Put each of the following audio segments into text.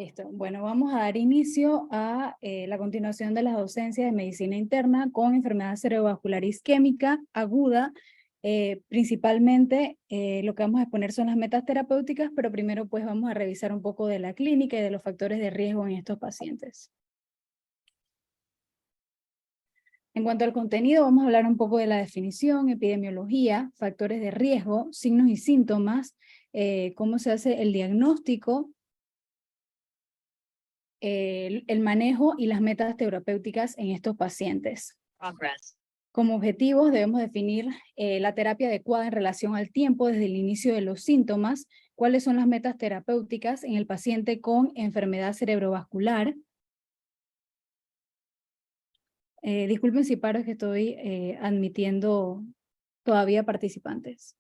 Listo. Bueno, vamos a dar inicio a la continuación de las docencias de medicina interna con enfermedad cerebrovascular isquémica aguda. Principalmente lo que vamos a exponer son las metas terapéuticas, pero primero pues vamos a revisar un poco de la clínica y de los factores de riesgo en estos pacientes. En cuanto al contenido, vamos a hablar un poco de la definición, epidemiología, factores de riesgo, signos y síntomas, cómo se hace el diagnóstico, el manejo y las metas terapéuticas en estos pacientes. Como objetivos debemos definir la terapia adecuada en relación al tiempo desde el inicio de los síntomas, cuáles son las metas terapéuticas en el paciente con enfermedad cerebrovascular. Disculpen si paro, es que estoy admitiendo todavía participantes.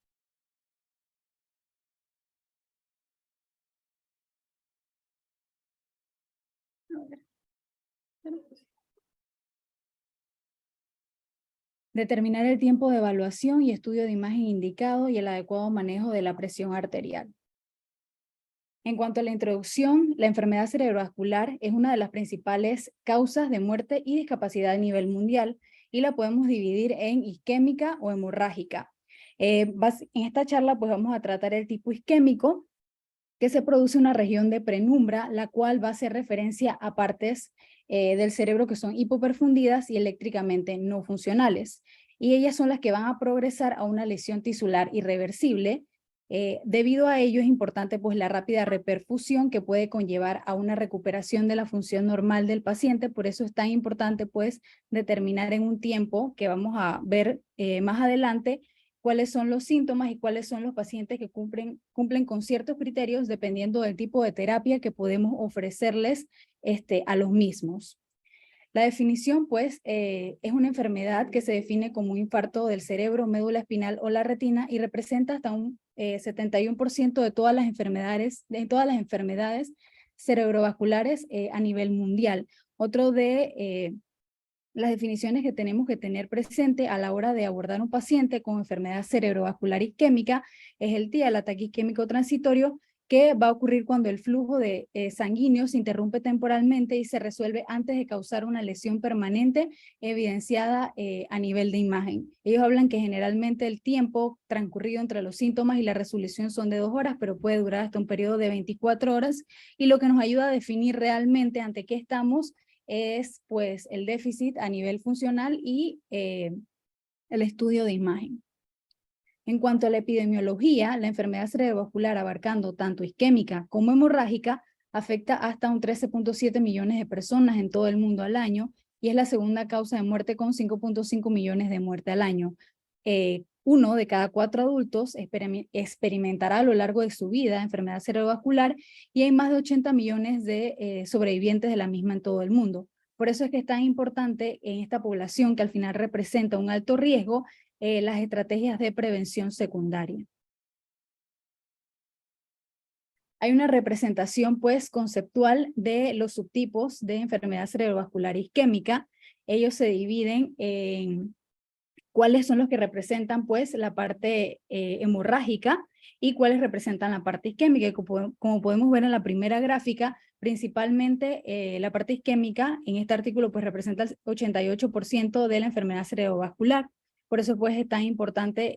Determinar el tiempo de evaluación y estudio de imagen indicado y el adecuado manejo de la presión arterial. En cuanto a la introducción, la enfermedad cerebrovascular es una de las principales causas de muerte y discapacidad a nivel mundial y la podemos dividir en isquémica o hemorrágica. En esta charla pues vamos a tratar el tipo isquémico, que se produce una región de penumbra, la cual va a hacer referencia a partes del cerebro que son hipoperfundidas y eléctricamente no funcionales. Y ellas son las que van a progresar a una lesión tisular irreversible. Debido a ello es importante pues la rápida reperfusión que puede conllevar a una recuperación de la función normal del paciente. Por eso es tan importante pues determinar en un tiempo que vamos a ver más adelante cuáles son los síntomas y cuáles son los pacientes que cumplen con ciertos criterios dependiendo del tipo de terapia que podemos ofrecerles a los mismos. La definición, pues, es una enfermedad que se define como un infarto del cerebro, médula espinal o la retina y representa hasta un 71% de todas las enfermedades cerebrovasculares a nivel mundial. Otro de las definiciones que tenemos que tener presente a la hora de abordar un paciente con enfermedad cerebrovascular isquémica es el TIA, el ataque isquémico transitorio, que va a ocurrir cuando el flujo de sanguíneo se interrumpe temporalmente y se resuelve antes de causar una lesión permanente evidenciada a nivel de imagen. Ellos hablan que generalmente el tiempo transcurrido entre los síntomas y la resolución son de 2 horas, pero puede durar hasta un periodo de 24 horas, y lo que nos ayuda a definir realmente ante qué estamos es pues el déficit a nivel funcional y el estudio de imagen. En cuanto a la epidemiología, la enfermedad cerebrovascular abarcando tanto isquémica como hemorrágica afecta hasta un 13.7 millones de personas en todo el mundo al año y es la segunda causa de muerte con 5.5 millones de muertes al año. 1 de cada 4 adultos experimentará a lo largo de su vida enfermedad cerebrovascular y hay más de 80 millones de sobrevivientes de la misma en todo el mundo. Por eso es que es tan importante en esta población que al final representa un alto riesgo las estrategias de prevención secundaria. Hay una representación pues conceptual de los subtipos de enfermedad cerebrovascular isquémica. Ellos se dividen en cuáles son los que representan pues la parte hemorrágica y cuáles representan la parte isquémica. Y como podemos ver en la primera gráfica, principalmente la parte isquémica en este artículo pues representa el 88% de la enfermedad cerebrovascular. Por eso pues es tan importante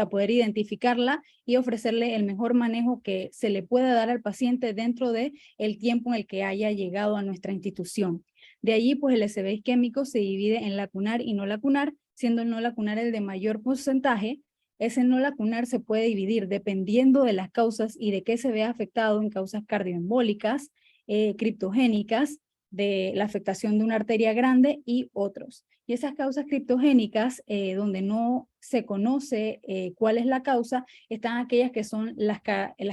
poder identificarla y ofrecerle el mejor manejo que se le pueda dar al paciente dentro del tiempo en el que haya llegado a nuestra institución. De allí pues el SB isquémico se divide en lacunar y no lacunar, siendo el no lacunar el de mayor porcentaje. Ese no lacunar se puede dividir dependiendo de las causas y de qué se vea afectado en causas cardioembólicas, criptogénicas, de la afectación de una arteria grande y otros. Y esas causas criptogénicas, donde no se conoce cuál es la causa, están aquellas que son las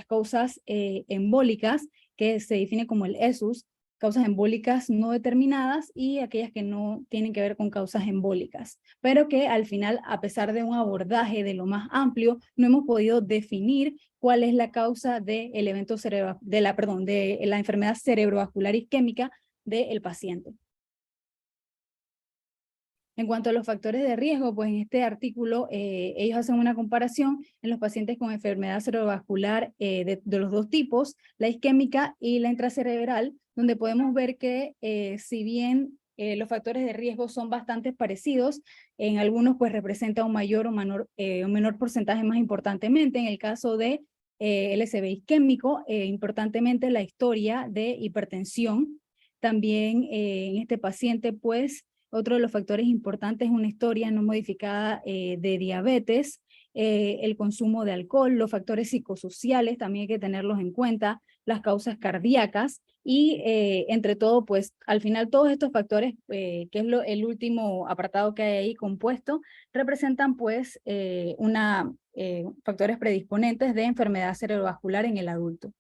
causas embólicas, que se define como el ESUS, causas embólicas no determinadas, y aquellas que no tienen que ver con causas embólicas, pero que al final, a pesar de un abordaje de lo más amplio, no hemos podido definir cuál es la causa del evento de la enfermedad cerebrovascular isquémica del paciente. En cuanto a los factores de riesgo, pues en este artículo ellos hacen una comparación en los pacientes con enfermedad cerebrovascular de los dos tipos, la isquémica y la intracerebral, donde podemos ver que si bien los factores de riesgo son bastante parecidos, en algunos pues representa un mayor o un menor porcentaje más importantemente. En el caso de LSB isquémico, importantemente la historia de hipertensión. También en este paciente pues otro de los factores importantes es una historia no modificada de diabetes, el consumo de alcohol, los factores psicosociales también hay que tenerlos en cuenta, las causas cardíacas y entre todo, pues al final todos estos factores, que es el último apartado que hay ahí compuesto, representan pues factores predisponentes de enfermedad cerebrovascular en el adulto.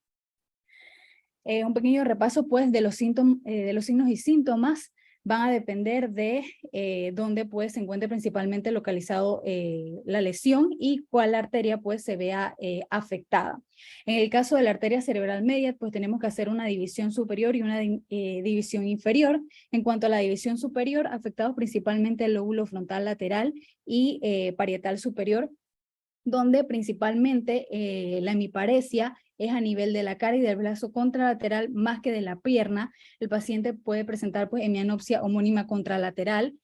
Un pequeño repaso pues de los signos y síntomas van a depender de dónde pues se encuentre principalmente localizado la lesión y cuál arteria pues se vea afectada. En el caso de la arteria cerebral media pues tenemos que hacer una división superior y una división inferior. En cuanto a la división superior, afectados principalmente el lóbulo frontal lateral y parietal superior, donde principalmente la hemiparesia es a nivel de la cara y del brazo contralateral más que de la pierna. El paciente puede presentar pues hemianopsia homónima contralateral.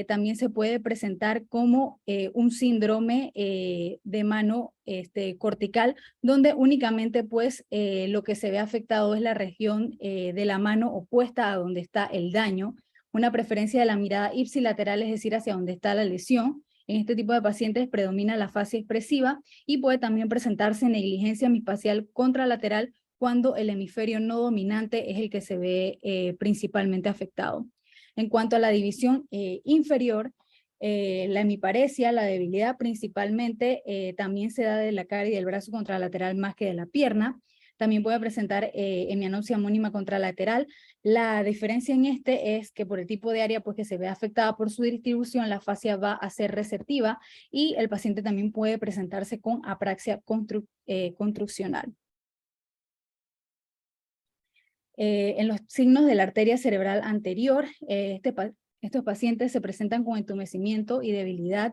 También se puede presentar como un síndrome de mano cortical, donde únicamente pues lo que se ve afectado es la región de la mano opuesta a donde está el daño, una preferencia de la mirada ipsilateral, es decir, hacia donde está la lesión. En este tipo de pacientes predomina la fascia expresiva y puede también presentarse negligencia hemifacial contralateral cuando el hemisferio no dominante es el que se ve principalmente afectado. En cuanto a la división inferior, la hemiparesia, la debilidad principalmente también se da de la cara y del brazo contralateral más que de la pierna. También puede presentar hemianopsia homónima contralateral. La diferencia en este es que por el tipo de área pues, que se ve afectada por su distribución, la fascia va a ser receptiva y el paciente también puede presentarse con apraxia construccional. En los signos de la arteria cerebral anterior, estos pacientes se presentan con entumecimiento y debilidad,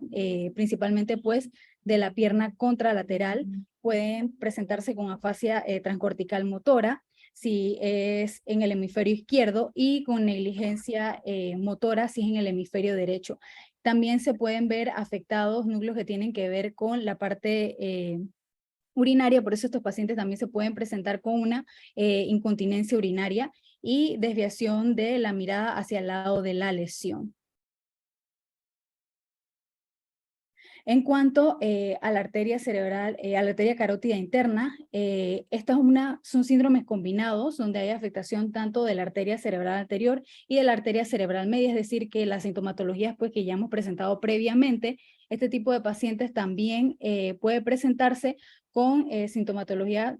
principalmente pues de la pierna contralateral. Pueden presentarse con afasia transcortical motora, si es en el hemisferio izquierdo, y con negligencia motora si es en el hemisferio derecho. También se pueden ver afectados núcleos que tienen que ver con la parte urinaria, por eso estos pacientes también se pueden presentar con una incontinencia urinaria y desviación de la mirada hacia el lado de la lesión. En cuanto a la arteria cerebral, a la arteria carótida interna, son síndromes combinados donde hay afectación tanto de la arteria cerebral anterior y de la arteria cerebral media, es decir, que las sintomatologías pues, que ya hemos presentado previamente, este tipo de pacientes también puede presentarse con sintomatología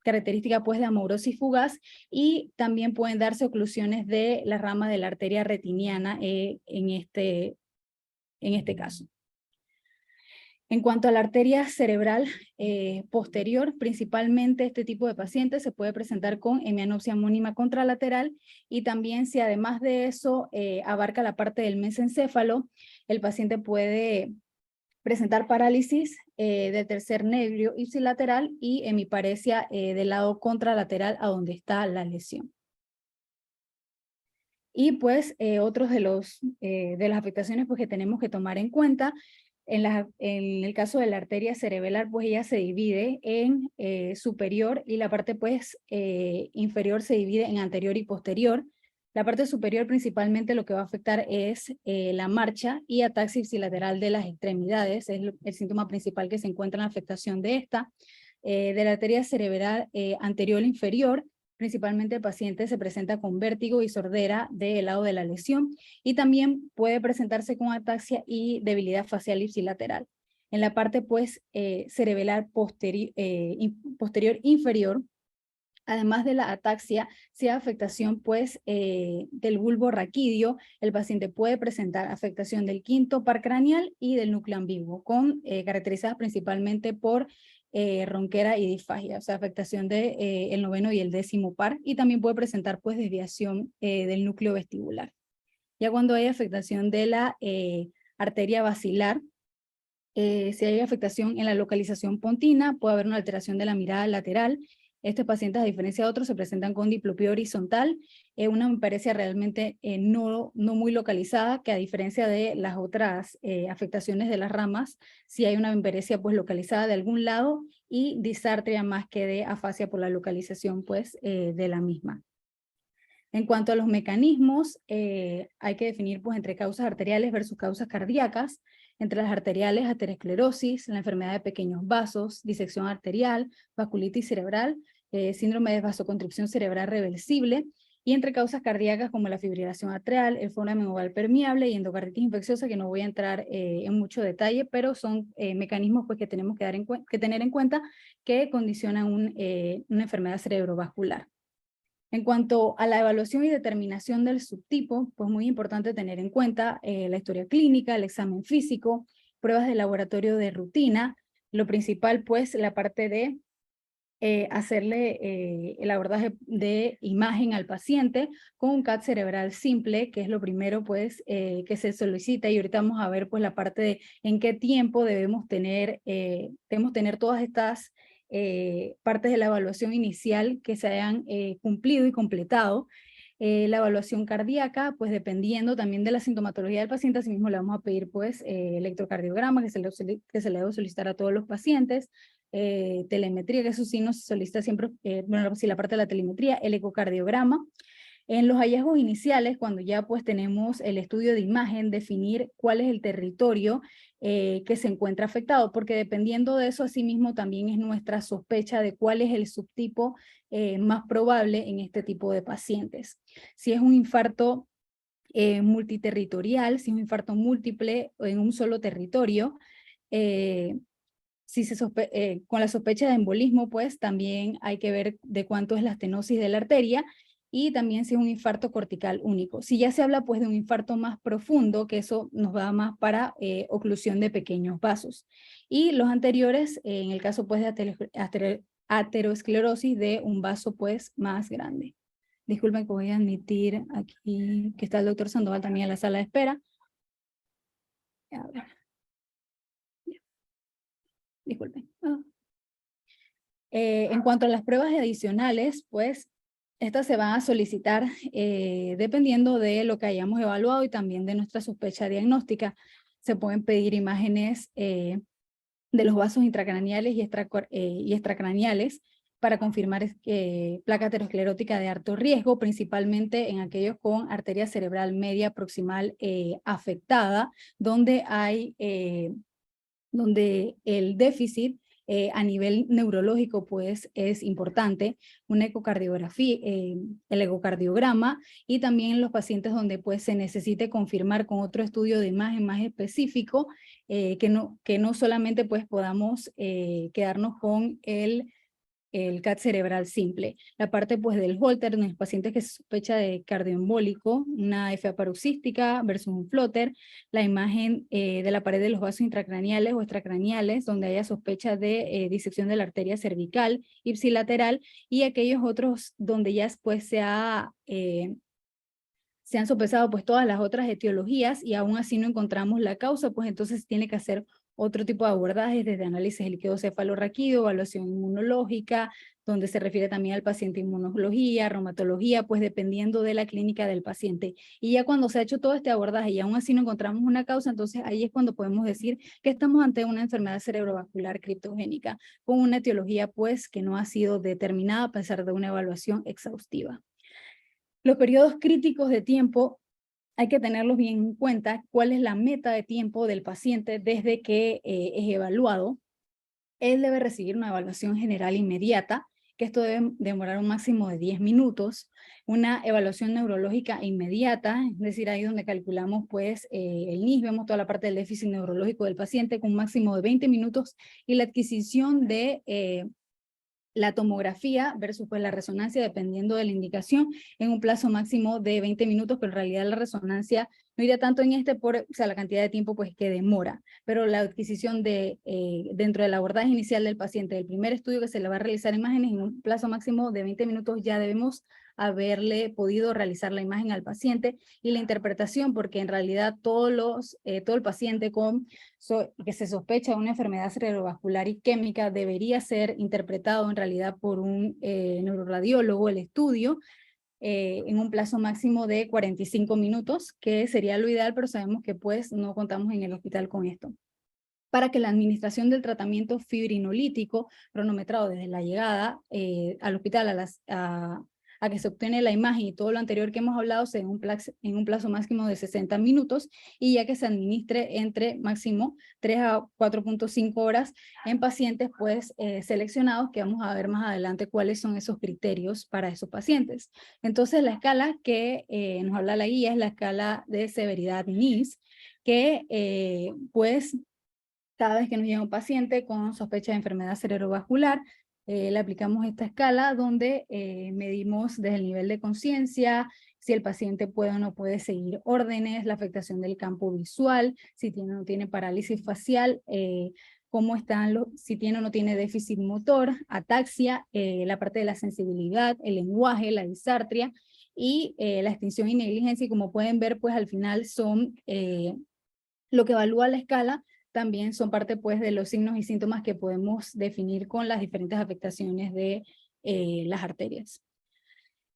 característica pues de amaurosis fugaz y también pueden darse oclusiones de la rama de la arteria retiniana en este caso. En cuanto a la arteria cerebral posterior, principalmente este tipo de pacientes se puede presentar con hemianopsia homónima contralateral y también si además de eso abarca la parte del mesencéfalo, el paciente puede presentar parálisis del tercer nervio ipsilateral y hemiparesia del lado contralateral a donde está la lesión. Y pues otros de las afectaciones pues, que tenemos que tomar en cuenta, en el caso de la arteria cerebral, pues ella se divide en superior y la parte pues inferior se divide en anterior y posterior. La parte superior principalmente lo que va a afectar es la marcha y ataxia ipsilateral de las extremidades, es el síntoma principal que se encuentra en la afectación de esta. De la arteria cerebral anterior inferior, principalmente el paciente se presenta con vértigo y sordera del lado de la lesión y también puede presentarse con ataxia y debilidad facial ipsilateral. En la parte pues cerebral posterior inferior, además de la ataxia, si hay afectación pues del bulbo raquídeo, el paciente puede presentar afectación del quinto par craneal y del núcleo ambiguo, caracterizadas principalmente por ronquera y disfagia, o sea, afectación del el noveno y el décimo par, y también puede presentar pues desviación del núcleo vestibular. Ya cuando hay afectación de la arteria basilar, si hay afectación en la localización pontina, puede haber una alteración de la mirada lateral. Estos pacientes, a diferencia de otros, se presentan con diplopía horizontal, una memparesia realmente no muy localizada, que a diferencia de las otras afectaciones de las ramas, si hay una memparesia pues localizada de algún lado y disartria más que de afasia por la localización pues de la misma. En cuanto a los mecanismos, hay que definir pues entre causas arteriales versus causas cardíacas. Entre las arteriales, aterosclerosis, la enfermedad de pequeños vasos, disección arterial, vasculitis cerebral, síndrome de vasoconstricción cerebral reversible, y entre causas cardíacas como la fibrilación atrial, el foramen oval permeable y endocarditis infecciosa, que no voy a entrar en mucho detalle, pero son mecanismos pues, que tenemos que tener en cuenta que condicionan una enfermedad cerebrovascular. En cuanto a la evaluación y determinación del subtipo, pues muy importante tener en cuenta la historia clínica, el examen físico, pruebas de laboratorio de rutina, lo principal pues la parte de hacerle el abordaje de imagen al paciente con un CAT cerebral simple, que es lo primero pues que se solicita, y ahorita vamos a ver pues la parte de en qué tiempo debemos tener todas estas partes de la evaluación inicial que se hayan cumplido y completado. La evaluación cardíaca, pues dependiendo también de la sintomatología del paciente, asimismo le vamos a pedir pues electrocardiograma que se le debe solicitar a todos los pacientes, telemetría, que eso sí nos solicita siempre, bueno, sí, la parte de la telemetría, el ecocardiograma. En los hallazgos iniciales, cuando ya pues tenemos el estudio de imagen, definir cuál es el territorio que se encuentra afectado, porque dependiendo de eso, asimismo también es nuestra sospecha de cuál es el subtipo más probable en este tipo de pacientes. Si es un infarto multiterritorial, si es un infarto múltiple en un solo territorio, si con la sospecha de embolismo, pues también hay que ver de cuánto es la estenosis de la arteria y también si es un infarto cortical único. Si ya se habla pues de un infarto más profundo, que eso nos va más para oclusión de pequeños vasos. Y los anteriores, en el caso pues de aterosclerosis de un vaso pues más grande. Disculpen que voy a admitir aquí que está el doctor Sandoval también en la sala de espera. A ver. Disculpen. En cuanto a las pruebas adicionales, pues estas se van a solicitar dependiendo de lo que hayamos evaluado y también de nuestra sospecha diagnóstica. Se pueden pedir imágenes de los vasos intracraneales y extracraneales para confirmar placa aterosclerótica de alto riesgo, principalmente en aquellos con arteria cerebral media proximal afectada, donde donde el déficit a nivel neurológico pues es importante, una ecocardiografía, el ecocardiograma, y también en los pacientes donde pues se necesite confirmar con otro estudio de imagen más específico, que no solamente pues podamos quedarnos con el CAT cerebral simple. La parte pues del Holter, en los pacientes que se sospecha de cardioembólico, una FA paroxística versus un flotter, la imagen de la pared de los vasos intracraneales o extracraneales, donde haya sospecha de disección de la arteria cervical, ipsilateral, y aquellos otros donde ya pues se han sopesado pues todas las otras etiologías y aún así no encontramos la causa, pues entonces tiene que hacer otro tipo de abordajes desde análisis de líquido cefalorraquídeo, evaluación inmunológica, donde se refiere también al paciente inmunología, reumatología, pues dependiendo de la clínica del paciente. Y ya cuando se ha hecho todo este abordaje y aún así no encontramos una causa, entonces ahí es cuando podemos decir que estamos ante una enfermedad cerebrovascular criptogénica, con una etiología pues que no ha sido determinada a pesar de una evaluación exhaustiva. Los periodos críticos de tiempo hay que tenerlos bien en cuenta, cuál es la meta de tiempo del paciente desde que es evaluado. Él debe recibir una evaluación general inmediata, que esto debe demorar un máximo de 10 minutos, una evaluación neurológica inmediata, es decir, ahí donde calculamos pues el NIS, vemos toda la parte del déficit neurológico del paciente con un máximo de 20 minutos, y la adquisición de la tomografía versus pues la resonancia dependiendo de la indicación en un plazo máximo de 20 minutos, pero en realidad la resonancia no iría tanto en este por la cantidad de tiempo pues, que demora, pero la adquisición dentro del abordaje inicial del paciente, del primer estudio que se le va a realizar imágenes en un plazo máximo de 20 minutos, ya debemos haberle podido realizar la imagen al paciente, y la interpretación, porque en realidad todo el paciente que se sospecha de una enfermedad cerebrovascular isquémica debería ser interpretado en realidad por un neuroradiólogo, el estudio, en un plazo máximo de 45 minutos, que sería lo ideal, pero sabemos que pues no contamos en el hospital con esto. Para que la administración del tratamiento fibrinolítico cronometrado desde la llegada al hospital a que se obtiene la imagen y todo lo anterior que hemos hablado sea en un plazo máximo de 60 minutos, y ya que se administre entre máximo 3 a 4.5 horas en pacientes pues seleccionados, que vamos a ver más adelante cuáles son esos criterios para esos pacientes. Entonces la escala que nos habla la guía es la escala de severidad NIS, que pues cada vez que nos llega un paciente con sospecha de enfermedad cerebrovascular, le aplicamos esta escala donde medimos desde el nivel de conciencia, si el paciente puede o no puede seguir órdenes, la afectación del campo visual, si tiene o no tiene parálisis facial, cómo están si tiene o no tiene déficit motor, ataxia, la parte de la sensibilidad, el lenguaje, la disartria y la extinción y negligencia. Y como pueden ver, pues al final son lo que evalúa la escala. También son parte pues de los signos y síntomas que podemos definir con las diferentes afectaciones de las arterias.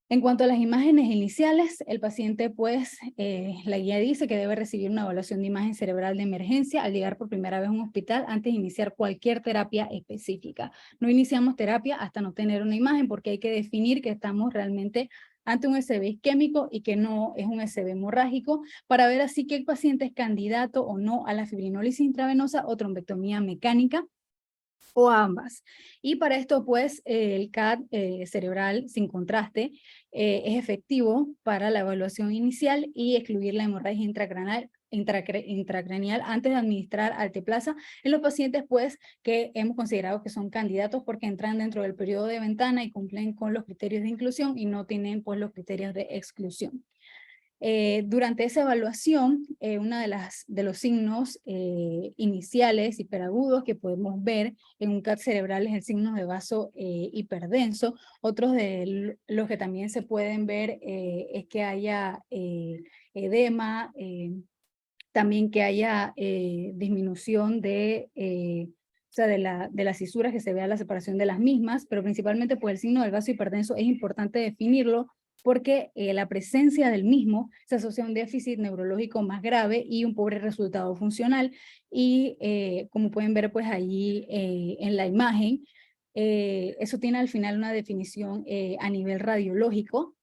En cuanto a las imágenes iniciales, el paciente pues, la guía dice que debe recibir una evaluación de imagen cerebral de emergencia al llegar por primera vez a un hospital antes de iniciar cualquier terapia específica. No iniciamos terapia hasta no tener una imagen, porque hay que definir que estamos realmente ante un SB isquémico y que no es un SB hemorrágico, para ver así que el paciente es candidato o no a la fibrinólisis intravenosa o trombectomía mecánica, o ambas. Y para esto, pues, el CAT cerebral sin contraste es efectivo para la evaluación inicial y excluir la hemorragia intracraneal antes de administrar alteplasa en los pacientes, pues, que hemos considerado que son candidatos porque entran dentro del periodo de ventana y cumplen con los criterios de inclusión y no tienen, pues, los criterios de exclusión. Durante esa evaluación, uno de los signos iniciales hiperagudos que podemos ver en un CAT cerebral es el signo de vaso hiperdenso. Otros de los que también se pueden ver es que haya edema, también que haya disminución de las cisuras, que se vea la separación de las mismas, pero principalmente pues el signo del vaso hiperdenso es importante definirlo porque la presencia del mismo se asocia a un déficit neurológico más grave y un pobre resultado funcional. Y como pueden ver pues allí en la imagen, eso tiene al final una definición a nivel radiológico,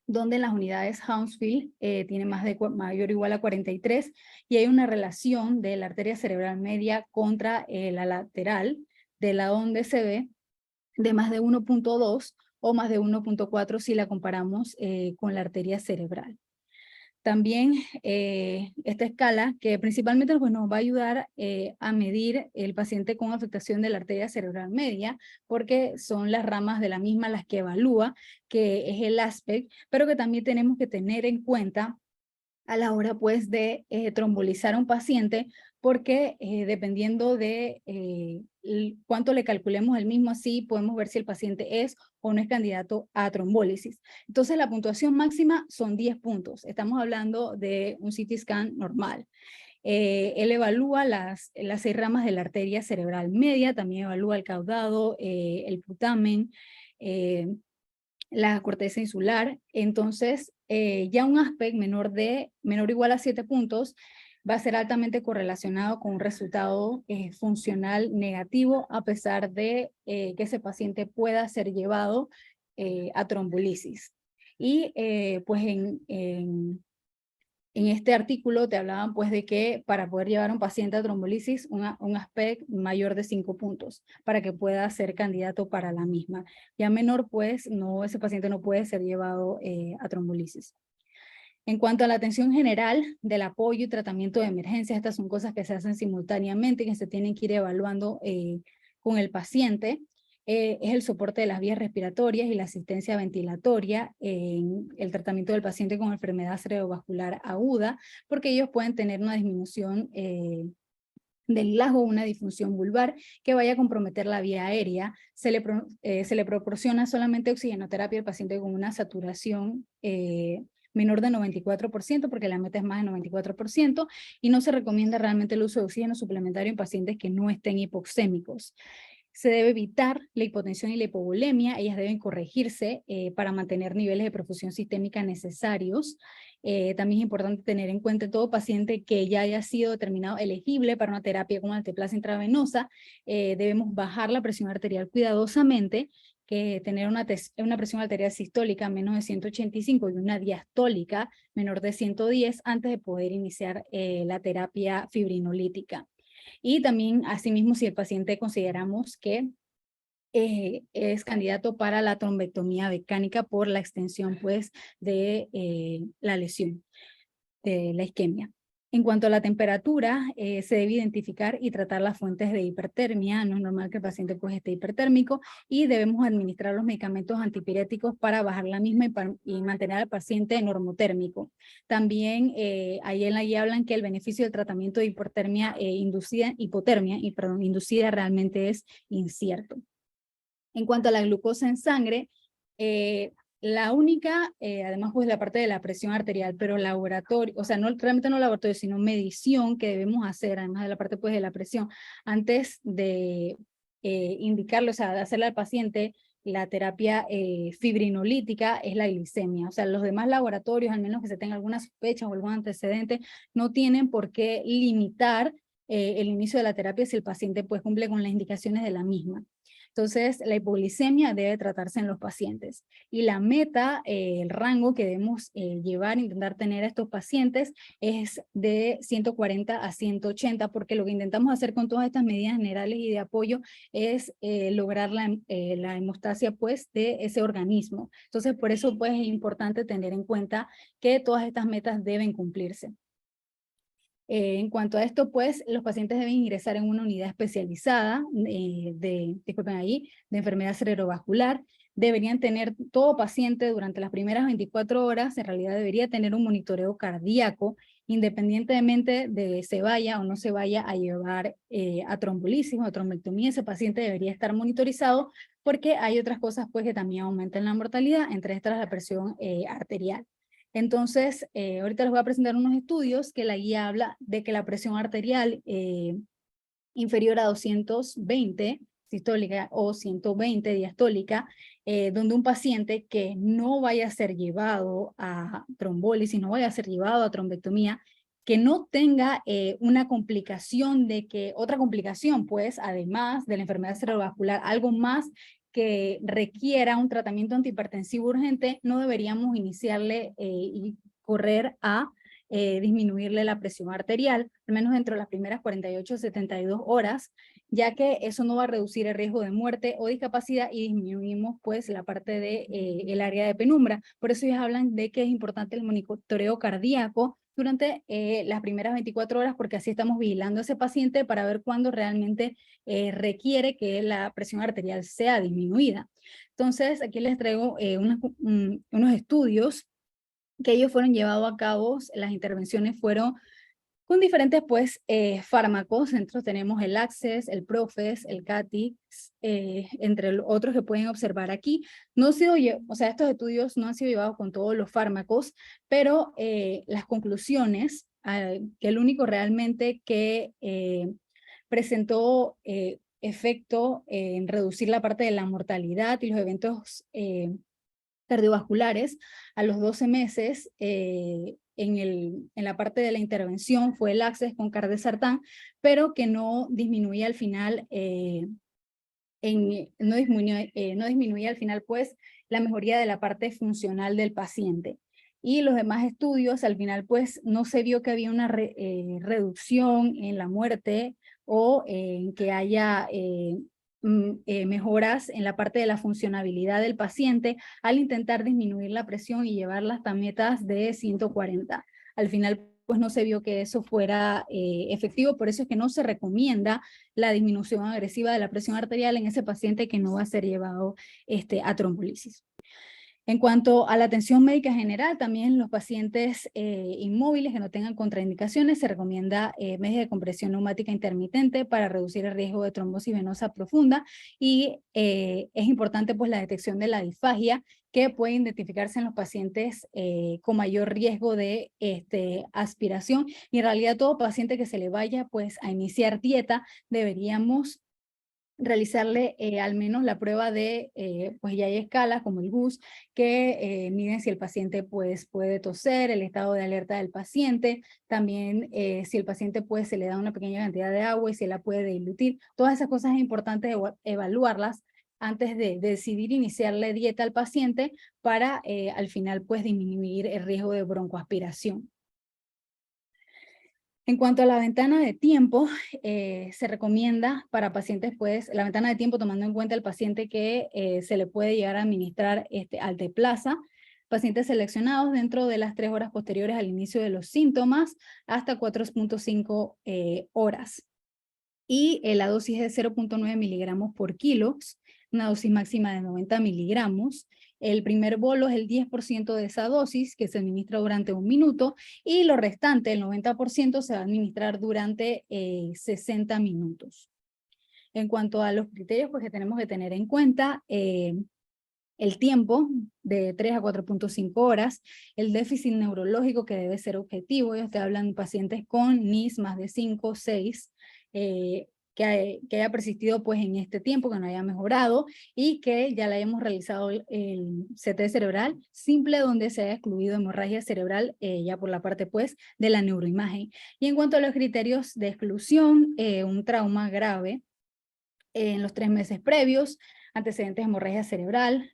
donde en las unidades Hounsfield tiene mayor o igual a 43, y hay una relación de la arteria cerebral media contra la lateral del lado donde se ve de más de 1.2 o más de 1.4 si la comparamos con la arteria cerebral. También esta escala, que principalmente pues, nos va a ayudar a medir el paciente con afectación de la arteria cerebral media, porque son las ramas de la misma las que evalúa, que es el aspect, pero que también tenemos que tener en cuenta a la hora pues de trombolizar a un paciente, porque dependiendo de cuánto le calculemos el mismo, así podemos ver si el paciente es o no es candidato a trombólisis. Entonces la puntuación máxima son 10 puntos. Estamos hablando de un CT scan normal. Él evalúa las 6 ramas de la arteria cerebral media, también evalúa el caudado, el putamen, la corteza insular. Entonces, ya un aspect menor o igual a 7 puntos va a ser altamente correlacionado con un resultado funcional negativo, a pesar de que ese paciente pueda ser llevado a trombolisis. Y pues en este artículo te hablaban pues de que para poder llevar a un paciente a trombolisis, un aspect mayor de 5 puntos para que pueda ser candidato para la misma. Ya menor pues ese paciente no puede ser llevado a trombolisis. En cuanto a la atención general del apoyo y tratamiento de emergencia, estas son cosas que se hacen simultáneamente y que se tienen que ir evaluando con el paciente. es el soporte de las vías respiratorias y la asistencia ventilatoria en el tratamiento del paciente con enfermedad cerebrovascular aguda, porque ellos pueden tener una disminución del lago, una disfunción vulvar que vaya a comprometer la vía aérea. Se le proporciona solamente oxigenoterapia al paciente con una saturación menor de 94%, porque la meta es más de 94%, y no se recomienda realmente el uso de oxígeno suplementario en pacientes que no estén hipoxémicos. Se debe evitar la hipotensión y la hipovolemia, ellas deben corregirse para mantener niveles de perfusión sistémica necesarios. También es importante tener en cuenta todo paciente que ya haya sido determinado elegible para una terapia con alteplasa intravenosa, debemos bajar la presión arterial cuidadosamente, que tener una presión arterial sistólica menos de 185 y una diastólica menor de 110 antes de poder iniciar la terapia fibrinolítica. Y también, asimismo, si el paciente consideramos que es candidato para la trombectomía mecánica por la extensión, pues, de la lesión, de la isquemia. En cuanto a la temperatura, se debe identificar y tratar las fuentes de hipertermia. No es normal que el paciente pues esté hipertérmico, y debemos administrar los medicamentos antipiréticos para bajar la misma y mantener al paciente normotérmico. También ahí en la guía hablan que el beneficio del tratamiento de hipotermia inducida realmente es incierto. En cuanto a la glucosa en sangre, la única, además pues la parte de la presión arterial, pero laboratorio, o sea, no, realmente no laboratorio, sino medición que debemos hacer, además de la parte pues de la presión, antes de indicarlo, o sea, de hacerle al paciente la terapia fibrinolítica, es la glicemia. O sea, los demás laboratorios, al menos que se tenga alguna sospecha o algún antecedente, no tienen por qué limitar el inicio de la terapia si el paciente pues cumple con las indicaciones de la misma. Entonces, la hipoglicemia debe tratarse en los pacientes. Y la meta, el rango que debemos llevar, intentar tener a estos pacientes es de 140 a 180, porque lo que intentamos hacer con todas estas medidas generales y de apoyo es lograr la hemostasia pues, de ese organismo. Entonces, por eso pues, es importante tener en cuenta que todas estas metas deben cumplirse. En cuanto a esto, pues, los pacientes deben ingresar en una unidad especializada disculpen ahí, de enfermedad cerebrovascular. Deberían tener, todo paciente durante las primeras 24 horas, en realidad debería tener un monitoreo cardíaco, independientemente de se vaya o no se vaya a llevar a trombolisis o a trombectomía. Ese paciente debería estar monitorizado, porque hay otras cosas pues, que también aumentan la mortalidad, entre estas la presión arterial. Entonces, ahorita les voy a presentar unos estudios que la guía habla de que la presión arterial inferior a 220 sistólica o 120 diastólica, donde un paciente que no vaya a ser llevado a trombólisis, no vaya a ser llevado a trombectomía, que no tenga una complicación otra complicación, pues, además de la enfermedad cerebrovascular, algo más que requiera un tratamiento antihipertensivo urgente, no deberíamos iniciarle y correr a disminuirle la presión arterial, al menos dentro de las primeras 48 a 72 horas, ya que eso no va a reducir el riesgo de muerte o discapacidad, y disminuimos pues la parte de el área de penumbra. Por eso ellos hablan de que es importante el monitoreo cardíaco durante las primeras 24 horas, porque así estamos vigilando a ese paciente para ver cuándo realmente requiere que la presión arterial sea disminuida. Entonces, aquí les traigo unos estudios que ellos fueron llevados a cabo. Las intervenciones fueron con diferentes pues, fármacos. Nosotros tenemos el Access, el Profes, el Catix, entre otros que pueden observar aquí. No ha sido, o sea, estos estudios no han sido llevados con todos los fármacos, pero las conclusiones, que el único realmente que presentó efecto en reducir la parte de la mortalidad y los eventos cardiovasculares a los 12 meses en la parte de la intervención fue el Access con cardesartán, pero que no disminuía al final, no disminuía al final pues la mejoría de la parte funcional del paciente. Y los demás estudios al final pues no se vio que había una reducción en la muerte o en que haya mejoras en la parte de la funcionabilidad del paciente al intentar disminuir la presión y llevarla hasta metas de 140. Al final pues no se vio que eso fuera efectivo, por eso es que no se recomienda la disminución agresiva de la presión arterial en ese paciente que no va a ser llevado a trombolisis. En cuanto a la atención médica general, también los pacientes inmóviles que no tengan contraindicaciones, se recomienda medios de compresión neumática intermitente para reducir el riesgo de trombosis venosa profunda, y es importante pues la detección de la disfagia, que puede identificarse en los pacientes con mayor riesgo de aspiración, y en realidad todo paciente que se le vaya pues a iniciar dieta deberíamos realizarle al menos la prueba de, pues ya hay escalas como el GUS, que miden si el paciente pues puede toser, el estado de alerta del paciente, también si el paciente pues se le da una pequeña cantidad de agua y si la puede diluir. Todas esas cosas es importante evaluarlas antes de decidir iniciarle dieta al paciente para al final pues disminuir el riesgo de broncoaspiración. En cuanto a la ventana de tiempo, se recomienda para pacientes, pues, la ventana de tiempo tomando en cuenta el paciente que se le puede llegar a administrar alteplasa, pacientes seleccionados dentro de las 3 horas posteriores al inicio de los síntomas hasta 4.5 horas. Y la dosis es de 0.9 miligramos por kilo, una dosis máxima de 90 miligramos. El primer bolo es el 10% de esa dosis, que se administra durante 1 minuto, y lo restante, el 90%, se va a administrar durante 60 minutos. En cuanto a los criterios pues, que tenemos que tener en cuenta, el tiempo de 3 a 4.5 horas, el déficit neurológico que debe ser objetivo, ellos te hablan de pacientes con NIS más de 5 o 6, que haya persistido pues en este tiempo, que no haya mejorado y que ya le hayamos realizado el CT cerebral simple donde se haya excluido hemorragia cerebral ya por la parte pues de la neuroimagen. Y en cuanto a los criterios de exclusión, un trauma grave en los 3 meses previos, antecedentes de hemorragia cerebral,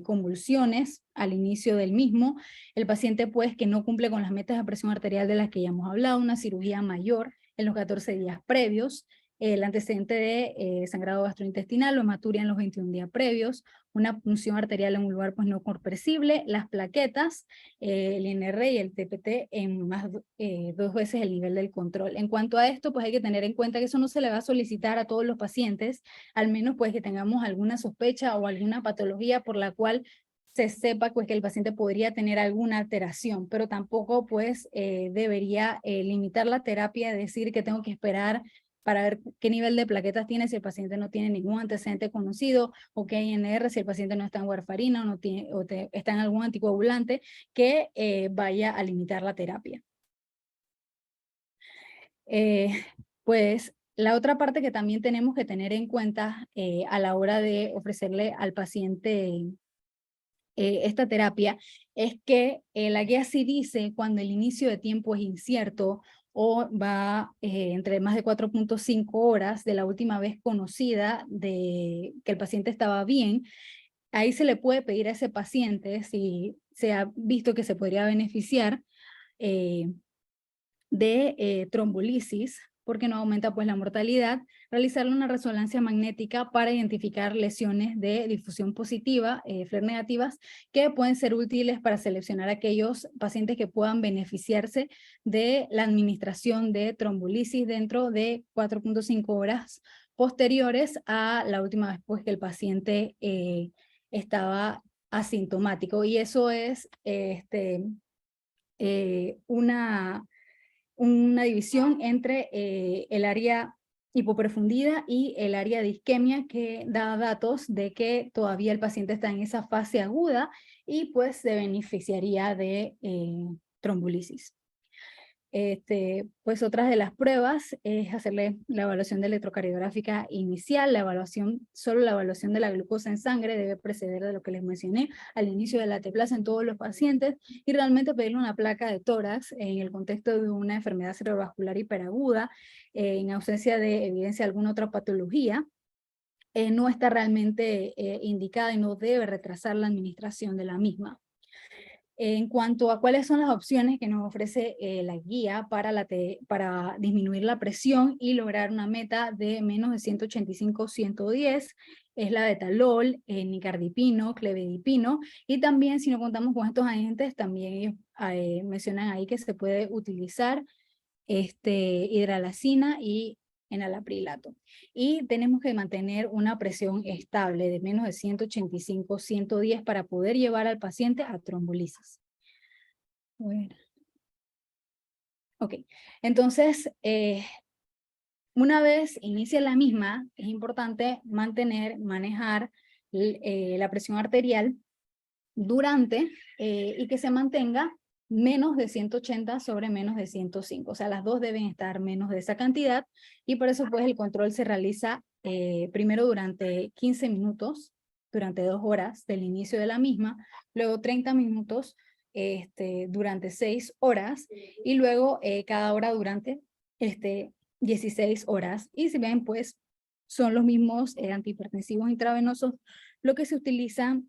convulsiones al inicio del mismo, el paciente pues que no cumple con las metas de presión arterial de las que ya hemos hablado, una cirugía mayor en los 14 días previos, el antecedente de sangrado gastrointestinal o hematuria en los 21 días previos, una punción arterial en un lugar pues no compresible, las plaquetas, el INR y el TPT en más 2 veces el nivel del control. En cuanto a esto, pues hay que tener en cuenta que eso no se le va a solicitar a todos los pacientes, al menos pues que tengamos alguna sospecha o alguna patología por la cual se sepa pues que el paciente podría tener alguna alteración, pero tampoco pues debería limitar la terapia, decir que tengo que esperar para ver qué nivel de plaquetas tiene si el paciente no tiene ningún antecedente conocido, o qué INR si el paciente no está en warfarina o, no tiene, está en algún anticoagulante que vaya a limitar la terapia. Pues la otra parte que también tenemos que tener en cuenta a la hora de ofrecerle al paciente esta terapia es que la guía sí dice cuando el inicio de tiempo es incierto o va entre más de 4.5 horas de la última vez conocida de que el paciente estaba bien, ahí se le puede pedir a ese paciente, si se ha visto que se podría beneficiar de trombolisis, porque no aumenta pues la mortalidad, realizarle una resonancia magnética para identificar lesiones de difusión positiva, FLAIR negativas, que pueden ser útiles para seleccionar aquellos pacientes que puedan beneficiarse de la administración de trombolisis dentro de 4.5 horas posteriores a la última vez pues, que el paciente estaba asintomático. Y eso es una división entre el área hipoprofundida y el área de isquemia, que da datos de que todavía el paciente está en esa fase aguda y pues se beneficiaría de trombolisis. Pues otras de las pruebas es hacerle la evaluación de electrocardiográfica inicial, solo la evaluación de la glucosa en sangre debe preceder de lo que les mencioné al inicio de la alteplasa en todos los pacientes, y realmente pedirle una placa de tórax en el contexto de una enfermedad cerebrovascular hiperaguda, en ausencia de evidencia de alguna otra patología, no está realmente indicada y no debe retrasar la administración de la misma. En cuanto a cuáles son las opciones que nos ofrece la guía para disminuir la presión y lograr una meta de menos de 185-110, es la de betalol, nicardipino, clevedipino, y también si no contamos con estos agentes, también ellos mencionan ahí que se puede utilizar hidralacina y enalaprilato. Y tenemos que mantener una presión estable de menos de 185-110 para poder llevar al paciente a trombolisis. Bueno. Ok, entonces, una vez inicia la misma, es importante manejar la presión arterial durante y que se mantenga menos de 180 sobre menos de 105. O sea, las dos deben estar menos de esa cantidad y por eso pues el control se realiza primero durante 15 minutos, durante 2 horas del inicio de la misma, luego 30 minutos durante 6 horas y luego cada hora durante 16 horas. Y si ven, pues son los mismos antihipertensivos intravenosos lo que se utiliza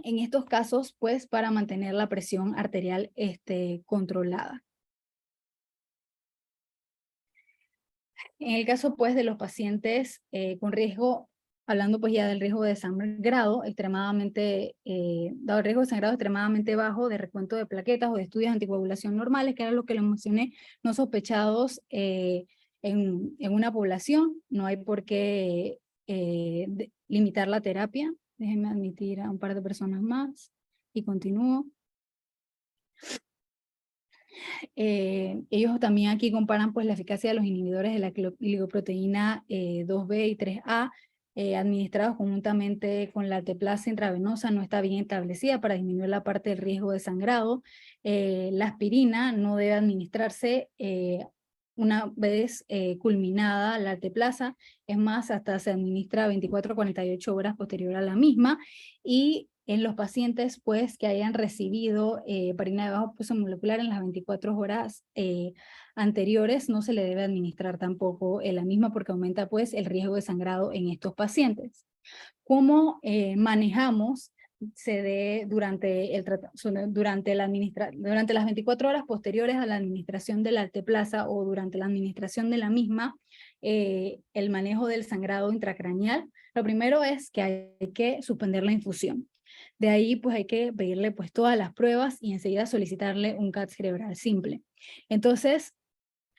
en estos casos, pues, para mantener la presión arterial controlada. En el caso, pues, de los pacientes con riesgo, hablando pues ya del riesgo de sangrado dado el riesgo de sangrado extremadamente bajo, de recuento de plaquetas o de estudios de anticoagulación normales, que era lo que les mencioné, no sospechados en una población, no hay por qué limitar la terapia. Déjenme admitir a un par de personas más y continúo. Ellos también aquí comparan pues la eficacia de los inhibidores de la glicoproteína 2B y 3A administrados conjuntamente con la alteplasa intravenosa no está bien establecida para disminuir la parte del riesgo de sangrado. La aspirina no debe administrarse una vez culminada la alteplasa, es más, hasta se administra 24 a 48 horas posterior a la misma, y en los pacientes pues que hayan recibido heparina de bajo peso molecular en las 24 horas anteriores no se le debe administrar tampoco la misma porque aumenta pues el riesgo de sangrado en estos pacientes. ¿Cómo manejamos durante las 24 horas posteriores a la administración de la alteplasa o durante la administración de la misma, el manejo del sangrado intracraneal? Lo primero es que hay que suspender la infusión. De ahí pues hay que pedirle pues todas las pruebas y enseguida solicitarle un CAT cerebral simple. Entonces,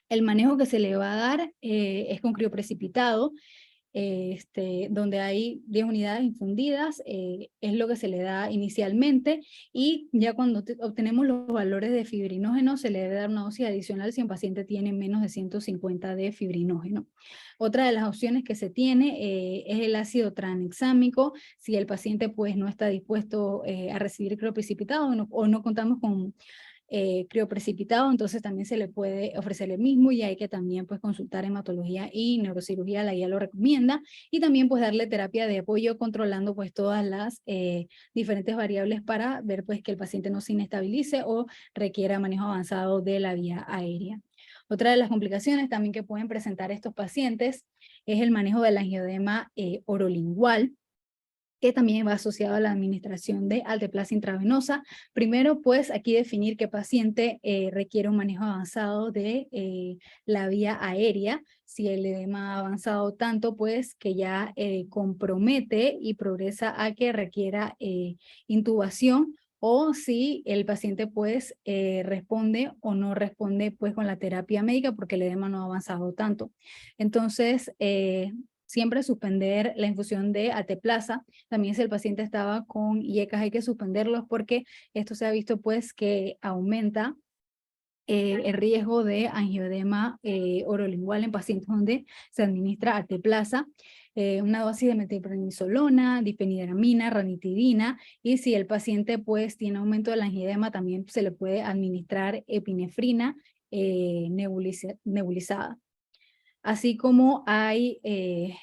el manejo que se le va a dar es con crioprecipitado, donde hay 10 unidades infundidas, es lo que se le da inicialmente, y ya cuando obtenemos los valores de fibrinógeno se le debe dar una dosis adicional si un paciente tiene menos de 150 de fibrinógeno. Otra de las opciones que se tiene es el ácido tranexámico, si el paciente pues no está dispuesto a recibir crioprecipitado o no contamos con crioprecipitado, entonces también se le puede ofrecer el mismo y hay que también pues consultar hematología y neurocirugía, la guía lo recomienda, y también pues darle terapia de apoyo controlando pues todas las diferentes variables para ver pues que el paciente no se inestabilice o requiera manejo avanzado de la vía aérea. Otra de las complicaciones también que pueden presentar estos pacientes es el manejo del angioedema orolingual, que también va asociado a la administración de alteplasa intravenosa. Primero, pues aquí definir qué paciente requiere un manejo avanzado de la vía aérea. Si el edema ha avanzado tanto, pues que ya compromete y progresa a que requiera intubación, o si el paciente pues responde o no responde pues con la terapia médica porque el edema no ha avanzado tanto. Entonces, siempre suspender la infusión de alteplasa. También si el paciente estaba con IECAS hay que suspenderlos porque esto se ha visto pues que aumenta el riesgo de angioedema orolingual en pacientes donde se administra alteplasa, una dosis de metilprednisolona, difenhidramina, ranitidina, y si el paciente pues tiene aumento del angioedema también se le puede administrar epinefrina nebulizada. Así como hay el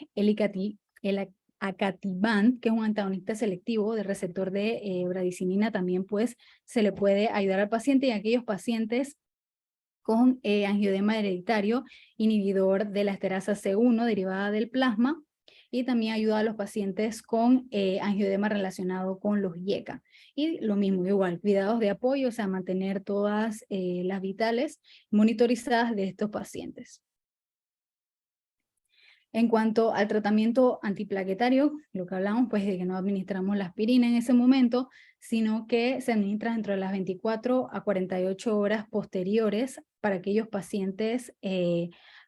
acatibant, que es un antagonista selectivo del receptor de bradicimina, también pues se le puede ayudar al paciente, y a aquellos pacientes con angioedema hereditario, inhibidor de la esterasa C1 derivada del plasma, y también ayuda a los pacientes con angioedema relacionado con los IECA. Y lo mismo, igual, cuidados de apoyo, o sea, mantener todas las vitales monitorizadas de estos pacientes. En cuanto al tratamiento antiplaquetario, lo que hablamos pues de que no administramos la aspirina en ese momento, sino que se administra dentro de las 24 a 48 horas posteriores para aquellos pacientes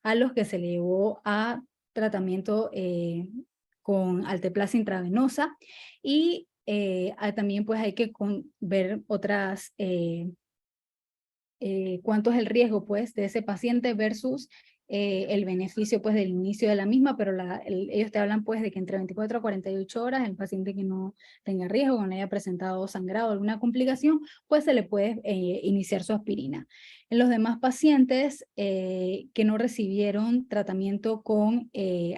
a los que se le llevó a tratamiento con alteplasa intravenosa, y también pues hay que ver otras, cuánto es el riesgo pues de ese paciente versus el beneficio pues del inicio de la misma, pero ellos te hablan pues de que entre 24 a 48 horas el paciente que no tenga riesgo, que no haya presentado sangrado o alguna complicación, pues se le puede iniciar su aspirina. En los demás pacientes que no recibieron tratamiento con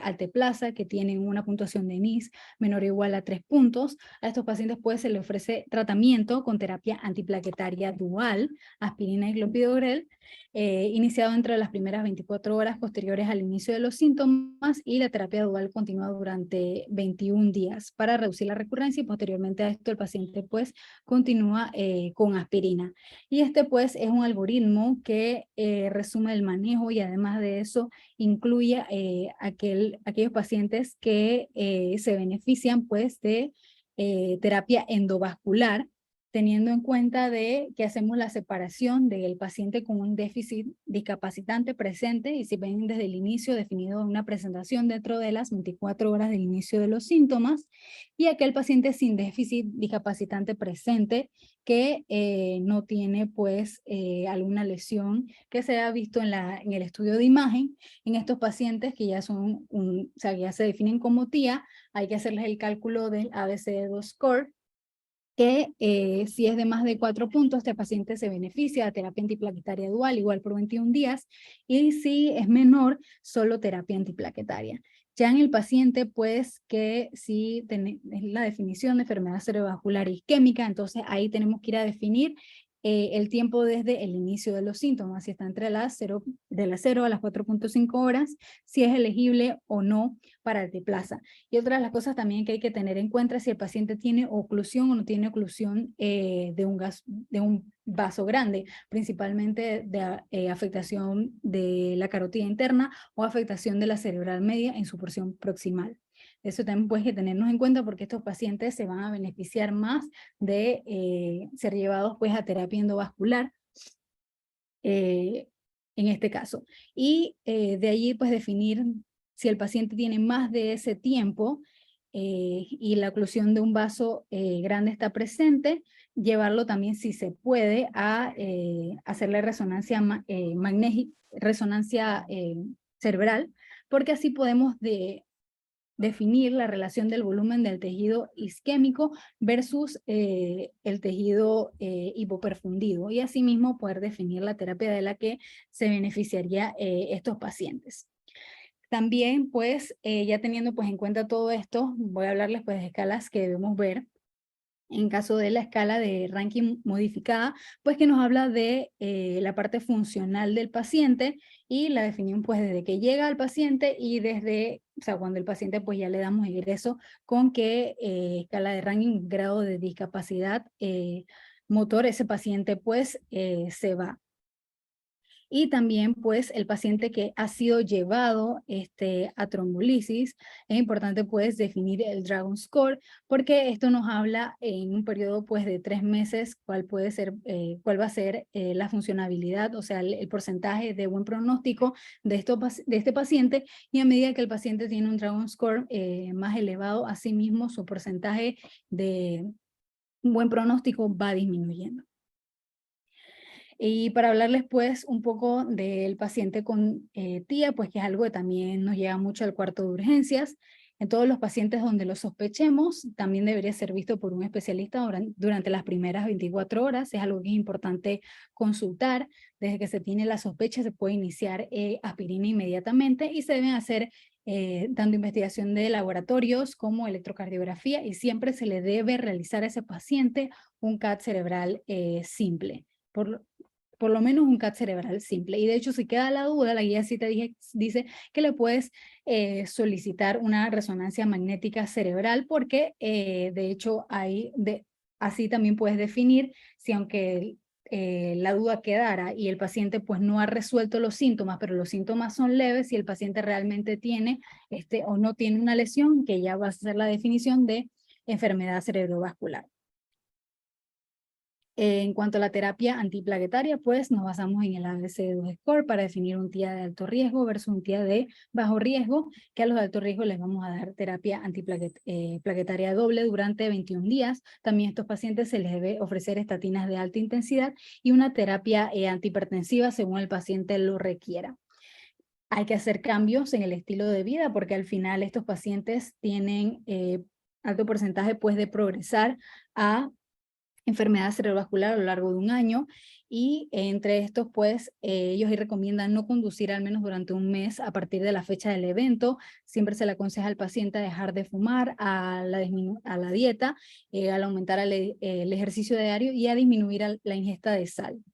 alteplasa, que tienen una puntuación de NIS menor o igual a 3 puntos, a estos pacientes pues se le ofrece tratamiento con terapia antiplaquetaria dual, aspirina y clopidogrel, iniciado entre las primeras 24 horas posteriores al inicio de los síntomas, y la terapia dual continúa durante 21 días para reducir la recurrencia, y posteriormente a esto el paciente pues continúa con aspirina. Y este pues es un algoritmo que resume el manejo, y además de eso incluye aquellos pacientes que se benefician pues de terapia endovascular, teniendo en cuenta de que hacemos la separación del paciente con un déficit discapacitante presente, y si ven desde el inicio definido en una presentación dentro de las 24 horas del inicio de los síntomas, y aquel paciente sin déficit discapacitante presente que no tiene pues alguna lesión que se ha visto en el estudio de imagen. En estos pacientes que ya son, o sea, ya se definen como TIA, hay que hacerles el cálculo del ABCD2 score, que si es de más de 4 puntos, este paciente se beneficia de terapia antiplaquetaria dual, igual por 21 días, y si es menor, solo terapia antiplaquetaria. Ya en el paciente, pues, que si es la definición de enfermedad cerebrovascular isquémica, entonces ahí tenemos que ir a definir el tiempo desde el inicio de los síntomas, si está entre de las 0 a las 4.5 horas, si es elegible o no para alteplasa. Y otra de las cosas también que hay que tener en cuenta es si el paciente tiene oclusión o no tiene oclusión de un vaso grande, principalmente de afectación de la carótida interna o afectación de la cerebral media en su porción proximal. Eso también puede tenernos en cuenta, porque estos pacientes se van a beneficiar más de ser llevados pues a terapia endovascular en este caso. Y de allí pues definir si el paciente tiene más de ese tiempo y la oclusión de un vaso grande está presente, llevarlo también, si se puede, a hacerle resonancia resonancia cerebral, porque así podemos definir la relación del volumen del tejido isquémico versus el tejido hipoperfundido, y asimismo poder definir la terapia de la que se beneficiaría estos pacientes. También, pues, ya teniendo pues en cuenta todo esto, voy a hablarles pues de escalas que debemos ver. En caso de la escala de ranking modificada, pues que nos habla de la parte funcional del paciente, y la definición pues desde que llega al paciente y desde, o sea, cuando el paciente pues ya le damos ingreso, con qué escala de ranking, grado de discapacidad motor ese paciente pues se va. Y también pues el paciente que ha sido llevado a trombolisis, es importante pues definir el Dragon Score, porque esto nos habla en un periodo pues de 3 meses cuál puede ser, cuál va a ser la funcionabilidad, o sea, el porcentaje de buen pronóstico de este paciente, y a medida que el paciente tiene un Dragon Score más elevado, asimismo su porcentaje de buen pronóstico va disminuyendo. Y para hablarles pues un poco del paciente con TIA, pues que es algo que también nos lleva mucho al cuarto de urgencias. En todos los pacientes donde lo sospechemos, también debería ser visto por un especialista durante las primeras 24 horas. Es algo que es importante consultar. Desde que se tiene la sospecha se puede iniciar aspirina inmediatamente, y se deben hacer tanto investigación de laboratorios como electrocardiografía, y siempre se le debe realizar a ese paciente un CAT cerebral simple. por lo menos un CAT cerebral simple. Y de hecho, si queda la duda, la guía sí te dice que le puedes solicitar una resonancia magnética cerebral porque de hecho así también puedes definir si aunque la duda quedara y el paciente pues no ha resuelto los síntomas, pero los síntomas son leves, si el paciente realmente tiene o no tiene una lesión, que ya va a ser la definición de enfermedad cerebrovascular. En cuanto a la terapia antiplaquetaria, pues nos basamos en el ABC2 Score para definir un TIA de alto riesgo versus un TIA de bajo riesgo, que a los de alto riesgo les vamos a dar terapia antiplaquetaria doble durante 21 días. También a estos pacientes se les debe ofrecer estatinas de alta intensidad y una terapia antihipertensiva según el paciente lo requiera. Hay que hacer cambios en el estilo de vida porque al final estos pacientes tienen alto porcentaje pues, de progresar a enfermedad cerebrovascular a lo largo de un año y entre estos pues ellos recomiendan no conducir al menos durante un mes a partir de la fecha del evento. Siempre se le aconseja al paciente a dejar de fumar, a la dieta, al aumentar el ejercicio diario y a disminuir la ingesta de sal.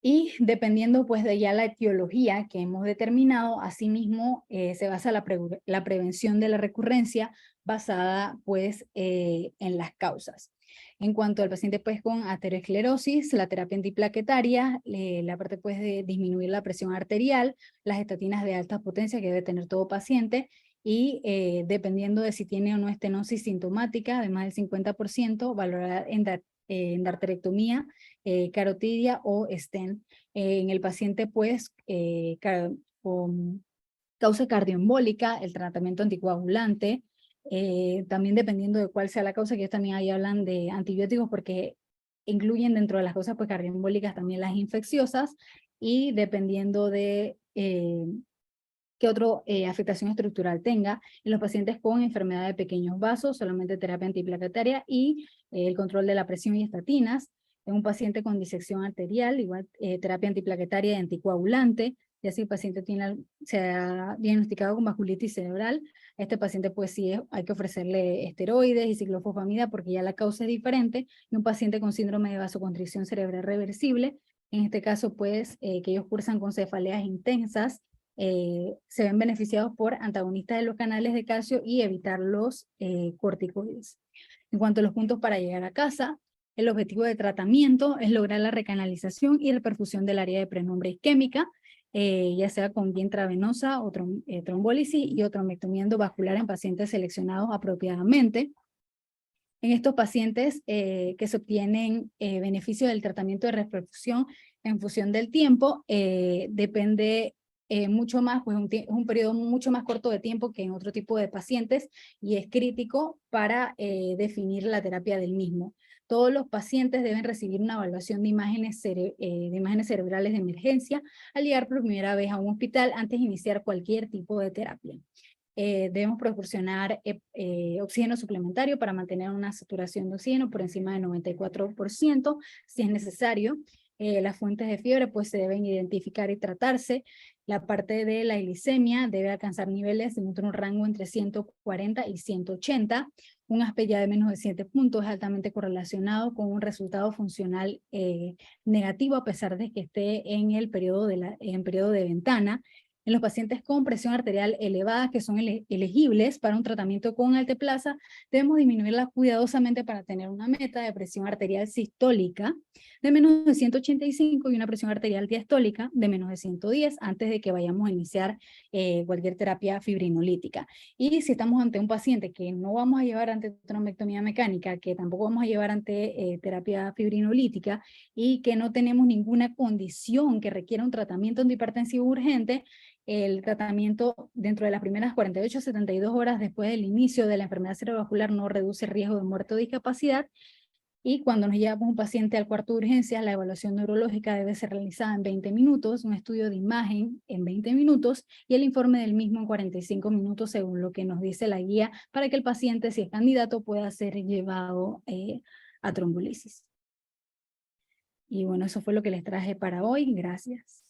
Y dependiendo pues de ya la etiología que hemos determinado, asimismo se basa la prevención de la recurrencia basada pues en las causas. En cuanto al paciente pues con aterosclerosis, la terapia antiplaquetaria, la parte pues de disminuir la presión arterial, las estatinas de alta potencia que debe tener todo paciente y dependiendo de si tiene o no estenosis sintomática, además del 50%, valorar endarterectomía, carotidia o stent. En el paciente pues con causa cardioembólica, el tratamiento anticoagulante, también dependiendo de cuál sea la causa, que ellos también ahí hablan de antibióticos porque incluyen dentro de las causas pues, cardioembólicas también las infecciosas y dependiendo de qué otra afectación estructural tenga. En los pacientes con enfermedad de pequeños vasos, solamente terapia antiplaquetaria y el control de la presión y estatinas. En un paciente con disección arterial, igual terapia antiplaquetaria y anticoagulante. Ya si el paciente se ha diagnosticado con vasculitis cerebral, a este paciente pues sí hay que ofrecerle esteroides y ciclofosfamida porque ya la causa es diferente. Y un paciente con síndrome de vasoconstricción cerebral reversible, en este caso pues que ellos cursan con cefaleas intensas, se ven beneficiados por antagonistas de los canales de calcio y evitar los corticoides. En cuanto a los puntos para llegar a casa, el objetivo de tratamiento es lograr la recanalización y reperfusión del área de penumbra isquémica, ya sea con vía intravenosa o trombólisis y o trombectomía endovascular en pacientes seleccionados apropiadamente. En estos pacientes que se obtienen beneficios del tratamiento de reperfusión en función del tiempo, depende mucho más, pues es un periodo mucho más corto de tiempo que en otro tipo de pacientes y es crítico para definir la terapia del mismo. Todos los pacientes deben recibir una evaluación de imágenes cerebrales de emergencia al llegar por primera vez a un hospital antes de iniciar cualquier tipo de terapia. Debemos proporcionar oxígeno suplementario para mantener una saturación de oxígeno por encima del 94%, si es necesario. Las fuentes de fiebre pues se deben identificar y tratarse. La parte de la glicemia debe alcanzar niveles dentro de un rango entre 140 y 180. Un ASPE ya de menos de 7 puntos es altamente correlacionado con un resultado funcional negativo a pesar de que esté en el periodo de ventana. En los pacientes con presión arterial elevada que son elegibles para un tratamiento con alteplasa, debemos disminuirla cuidadosamente para tener una meta de presión arterial sistólica de menos de 185 y una presión arterial diastólica de menos de 110 antes de que vayamos a iniciar cualquier terapia fibrinolítica. Y si estamos ante un paciente que no vamos a llevar ante trombectomía mecánica, que tampoco vamos a llevar ante terapia fibrinolítica y que no tenemos ninguna condición que requiera un tratamiento antihipertensivo urgente, el tratamiento dentro de las primeras 48 a 72 horas después del inicio de la enfermedad cerebrovascular no reduce el riesgo de muerte o discapacidad. Y cuando nos llevamos un paciente al cuarto de urgencias, la evaluación neurológica debe ser realizada en 20 minutos, un estudio de imagen en 20 minutos y el informe del mismo en 45 minutos según lo que nos dice la guía para que el paciente, si es candidato, pueda ser llevado a trombolisis. Y bueno, eso fue lo que les traje para hoy. Gracias.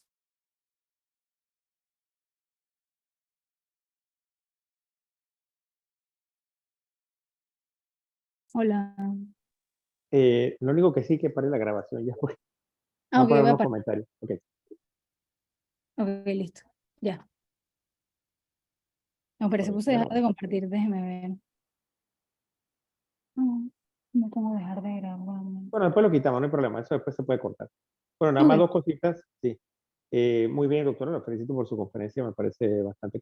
Hola. Lo único que sí que paré la grabación ya fue. Ah, Voy a ok, poner voy a unos parar. comentarios. Ok. Ok, listo. Ya. No, pero se Oye, puse a espera un dejar de momento. compartir, déjeme ver. No, no tengo dejar de grabar. Bueno, después lo quitamos, no hay problema. Eso después se puede cortar. Bueno, nada más Ok. dos cositas. Sí. Muy bien, doctora. Lo felicito por su conferencia. Me parece bastante